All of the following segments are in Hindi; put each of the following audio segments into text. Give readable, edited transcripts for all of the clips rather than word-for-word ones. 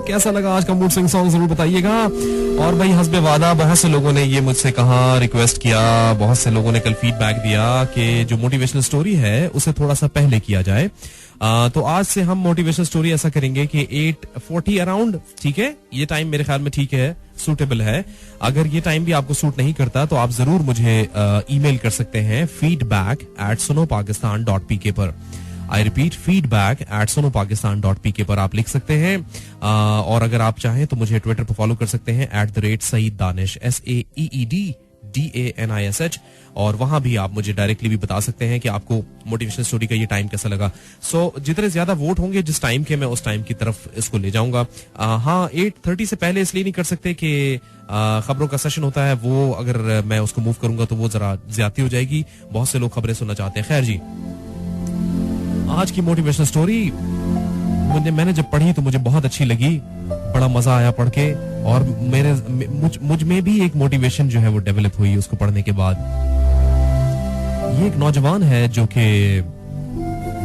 कैसा लगा आज का मूड स्विंग सॉन्ग जरूर बताइएगा। और भाई हस्बे वादा बहुत से लोगों ने ये मुझसे कहा, रिक्वेस्ट किया, बहुत से लोगों ने कल फीडबैक दिया कि जो मोटिवेशनल स्टोरी है उसे थोड़ा सा पहले किया जाए। तो आज से हम मोटिवेशनल स्टोरी ऐसा करेंगे कि 8:40 अराउंड, ठीक है? ये टाइम मेरे ख्याल में ठीक है, सूटेबल है। अगर ये टाइम भी आपको सूट नहीं करता तो आप जरूर मुझे ईमेल कर सकते हैं feedback@sunopakistan.pk पर। आई रिपीट, feedback@sunopakistan.pk पर आप लिख सकते हैं। और अगर आप चाहें तो मुझे ट्विटर पर फॉलो कर सकते हैं @SaeedDanish SAEEDDANISH। और वहां भी आप मुझे डायरेक्टली भी बता सकते हैं कि आपको मोटिवेशनल स्टोरी का ये टाइम कैसा लगा। सो जितने ज्यादा वोट होंगे जिस टाइम के, मैं उस टाइम की तरफ इसको ले जाऊंगा। हाँ, 8:30 से पहले इसलिए नहीं कर सकते कि खबरों का सेशन होता है, वो अगर मैं उसको मूव करूंगा तो वो जरा ज्यादा हो जाएगी। बहुत से लोग खबरें सुनना चाहते हैं। खैर जी, आज की मोटिवेशनल स्टोरी मैंने जब पढ़ी तो मुझे बहुत अच्छी लगी, बड़ा मजा आया पढ़ के। और मुझ में भी एक मोटिवेशन जो है वो डेवलप हुई उसको पढ़ने के बाद। ये एक नौजवान है जो कि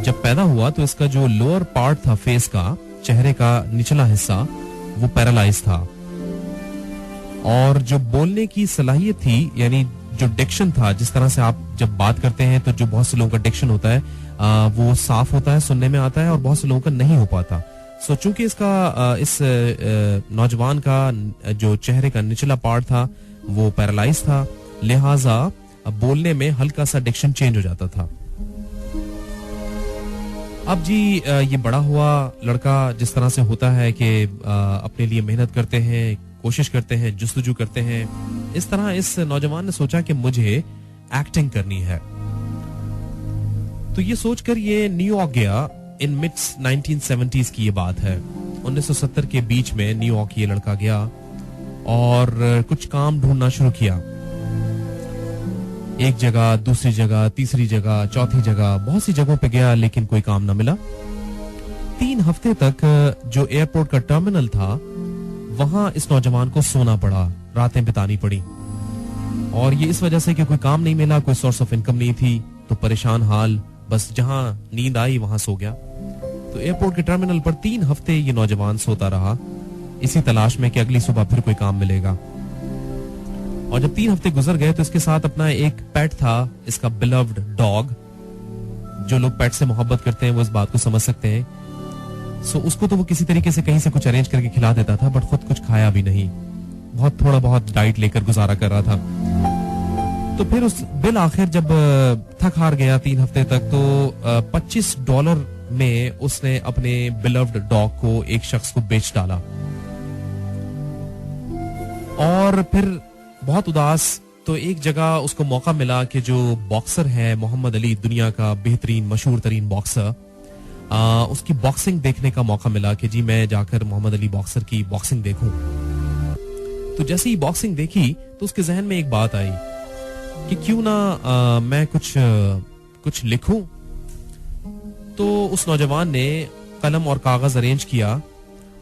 जब पैदा हुआ तो इसका जो लोअर पार्ट था फेस का, चेहरे का निचला हिस्सा, वो पैरालाइज था। और जो बोलने की सलाहियत थी, यानी जो डिक्शन था, जिस तरह से आप जब बात करते हैं तो जो बहुत से लोगों का डिक्शन होता है वो साफ होता है, सुनने में आता है, और बहुत से लोगों का नहीं हो पाता। सो चूंकि इसका इस नौजवान का जो चेहरे का निचला पार्ट था वो पैरालाइज था, लिहाजा बोलने में हल्का सा डिक्शन चेंज हो जाता था। अब जी ये बड़ा हुआ लड़का, जिस तरह से होता है कि अपने लिए मेहनत करते हैं, कोशिश करते हैं, जुस्तजू करते हैं, इस तरह इस नौजवान ने सोचा कि मुझे एक्टिंग करनी है। तो ये सोचकर ये न्यूयॉर्क गया। इन मिड्स 1970s की ये बात है। 1970 के बीच में न्यूयॉर्क ये लड़का गया और कुछ काम ढूंढना शुरू किया। एक जगह, दूसरी जगह, तीसरी जगह, चौथी जगह, बहुत सी जगहों पे गया, लेकिन कोई काम ना मिला। 3 हफ्ते तक जो एयरपोर्ट का टर्मिनल था वहां इस नौजवान को सोना पड़ा, रातें बितानी पड़ी। और ये इस वजह से कि कोई काम नहीं मिला, कोई सोर्स ऑफ इनकम नहीं थी, तो परेशान हाल, बस जहां नींद आई वहां सो गया। तो एयरपोर्ट के टर्मिनल पर 3 हफ्ते ये नौजवान सोता रहा, इसी तलाश में कि अगली सुबह फिर कोई काम मिलेगा। और जब 3 हफ्ते गुजर गए तो इसके साथ अपना एक पेट था, इसका बिलव्ड डॉग। जो लोग पेट से मोहब्बत करते हैं वो इस बात को समझ सकते हैं। सो उसको तो वो किसी तरीके से कहीं से कुछ अरेंज करके खिला देता था, बट खुद कुछ खाया भी नहीं, बहुत थोड़ा बहुत डाइट लेकर गुजारा कर रहा था। तो फिर उस बिल आखिर जब थक हार गया 3 हफ्ते तक, तो $25 में उसने अपने बिलव्ड डॉग को एक शख्स को बेच डाला। और फिर बहुत उदास, तो एक जगह उसको मौका मिला कि जो बॉक्सर है मोहम्मद अली, दुनिया का बेहतरीन मशहूर तरीन बॉक्सर, उसकी बॉक्सिंग देखने का मौका मिला कि जी मैं जाकर मोहम्मद अली बॉक्सर की बॉक्सिंग देखूं। तो जैसे ही बॉक्सिंग देखी तो उसके जहन में एक बात आई कि क्यों ना मैं कुछ लिखूं। तो उस नौजवान ने कलम और कागज अरेंज किया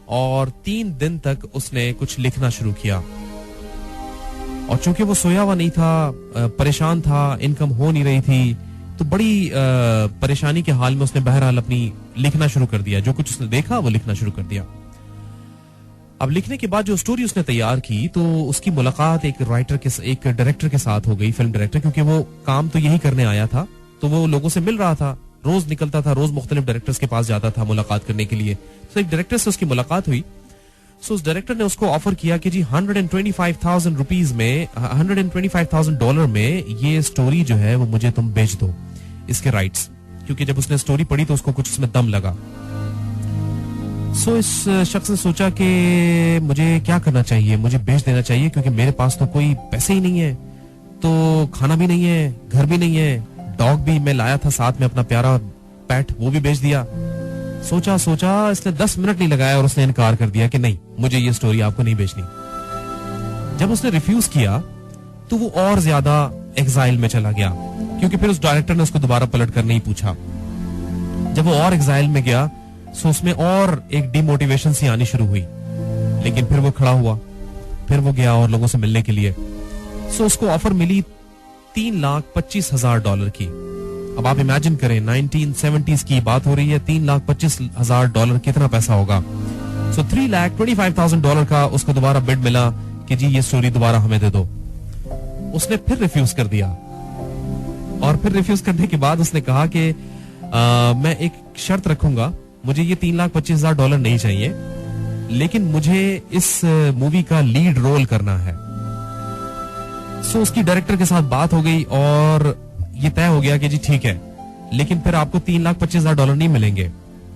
और 3 दिन तक उसने कुछ लिखना शुरू किया। और चूंकि वो सोया हुआ नहीं था, परेशान था, इनकम हो नहीं रही थी, तो बड़ी परेशानी के हाल में उसने बहरहाल अपनी लिखना शुरू कर दिया। जो कुछ उसने देखा वो लिखना शुरू कर दिया। अब लिखने के बाद जो स्टोरी उसने तैयार की तो उसकी मुलाकात एक डायरेक्टर के साथ हो गई, फिल्म डायरेक्टर, क्योंकि वो काम तो यही करने आया था। तो वो लोगों से मिल रहा था, रोज निकलता था, रोज मुख्तलिफ डायरेक्टर्स के पास जाता था मुलाकात करने के लिए। तो एक डायरेक्टर से उसकी मुलाकात हुई। सो उस डायरेक्टर ने उसको ऑफर किया कि जी $125,000 में ये स्टोरी जो है वो मुझे तुम बेच दो, इसके राइट्स। क्योंकि जब उसने स्टोरी पढ़ी तो उसको कुछ उसमें दम लगा। सो इस शख्स ने सोचा कि मुझे क्या करना चाहिए, मुझे बेच देना चाहिए, क्योंकि मेरे पास तो कोई पैसे ही नहीं है, तो खाना भी नहीं है, घर भी नहीं है, डॉग भी मैं लाया था साथ में अपना प्यारा पेट, वो भी बेच दिया। सोचा इसने 10 मिनट नहीं लगाया और उसने इनकार कर दिया कि नहीं, मुझे ये स्टोरी आपको नहीं बेचनी। जब उसने रिफ्यूज किया तो वो और ज्यादा एग्जाइल में चला गया, क्योंकि फिर उस डायरेक्टर ने उसको दोबारा पलट कर नहीं पूछा। जब वो और एग्जाइल में गया सो उसमें और एक डिमोटिवेशन सी आनी शुरू हुई। लेकिन फिर वो खड़ा हुआ, फिर वो गया और लोगों से मिलने के लिए। सो उसको ऑफर मिली $3,25,000 की। अब आप इमेजिन करें 1970s की बात हो रही है, $3,25,000 कितना पैसा होगा। सो $3,25,000 का उसको दोबारा बिड मिला कि जी ये स्टोरी दोबारा हमें दे दो। उसने फिर रिफ्यूज कर दिया, और फिर रिफ्यूज करने के बाद उसने कहा कि मैं एक शर्त रखूंगा, मुझे ये $3,25,000 नहीं चाहिए, लेकिन मुझे इस मूवी का लीड रोल करना है। सो उसकी डायरेक्टर के साथ बात हो गई और ये तय हो गया कि जी ठीक है, लेकिन फिर आपको $3,25,000 नहीं मिलेंगे।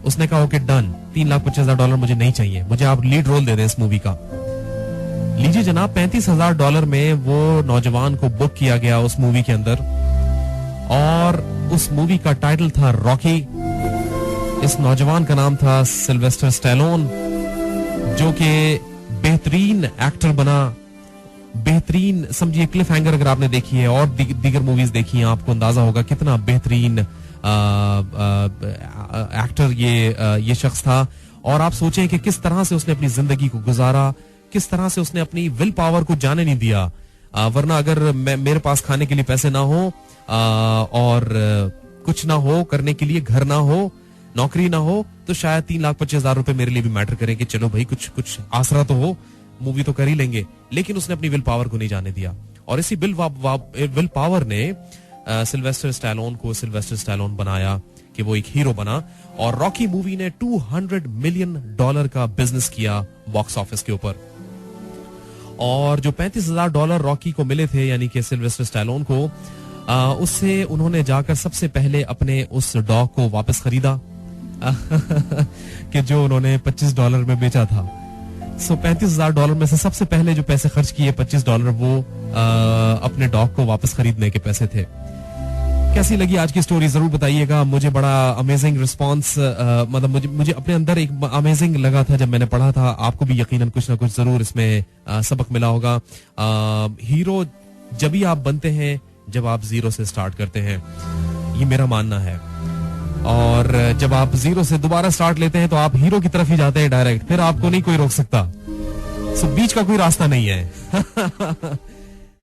उसने कहा ओके डन, $3,25,000 मुझे नहीं चाहिए, मुझे आप लीड रोल दे दें इस मूवी का। लीजिए जनाब, $35,000 में वो नौजवान को बुक किया गया उस मूवी के अंदर, और उस मूवी का टाइटल था रॉकी। इस नौजवान का नाम था सिल्वेस्टर स्टैलोन, जो कि बेहतरीन एक्टर बना, बेहतरीन समझिए क्लिफ हैंगर अगर आपने देखी है और दीगर मूवीज देखी हैं, आपको अंदाजा होगा कितना बेहतरीन एक्टर ये शख्स था। और आप सोचें कि किस तरह से उसने अपनी जिंदगी को गुजारा, किस तरह से उसने अपनी विल पावर को जाने नहीं दिया। वरना अगर मेरे पास खाने के लिए पैसे ना हो और कुछ ना हो करने के लिए, घर ना हो, नौकरी ना हो, तो शायद $3,25,000 मेरे लिए भी मैटर करें कि चलो भाई कुछ आसरा तो हो, मूवी तो कर ही लेंगे। लेकिन उसने अपनी विल पावर को नहीं जाने दिया, और इसी विल पावर ने सिल्वेस्टर स्टैलोन को सिल्वेस्टर स्टैलोन बनाया कि वो एक हीरो बना। और रॉकी मूवी ने $200 मिलियन का बिजनेस किया बॉक्स ऑफिस के ऊपर। और जो $35,000 रॉकी को मिले थे, यानी कि सिल्वेस्टर स्टैलोन को, उससे उन्होंने जाकर सबसे पहले अपने उस डॉग को वापस खरीदा कि जो उन्होंने $25 में बेचा था। सो $35,000 में से सबसे पहले जो पैसे खर्च किए $25 वो अपने डॉग को वापस खरीदने के पैसे थे। कैसी लगी आज की स्टोरी जरूर बताइएगा। मुझे बड़ा अमेजिंग रिस्पांस, मतलब मुझे अपने अंदर एक अमेजिंग लगा था जब मैंने पढ़ा था। आपको भी यकीनन कुछ ना कुछ जरूर इसमें सबक मिला होगा। हीरो जब भी आप बनते हैं जब आप जीरो से स्टार्ट करते हैं, ये मेरा मानना है। और जब आप जीरो से दोबारा स्टार्ट लेते हैं तो आप हीरो की तरफ ही जाते हैं डायरेक्ट, फिर आपको नहीं कोई रोक सकता। सो बीच का कोई रास्ता नहीं है।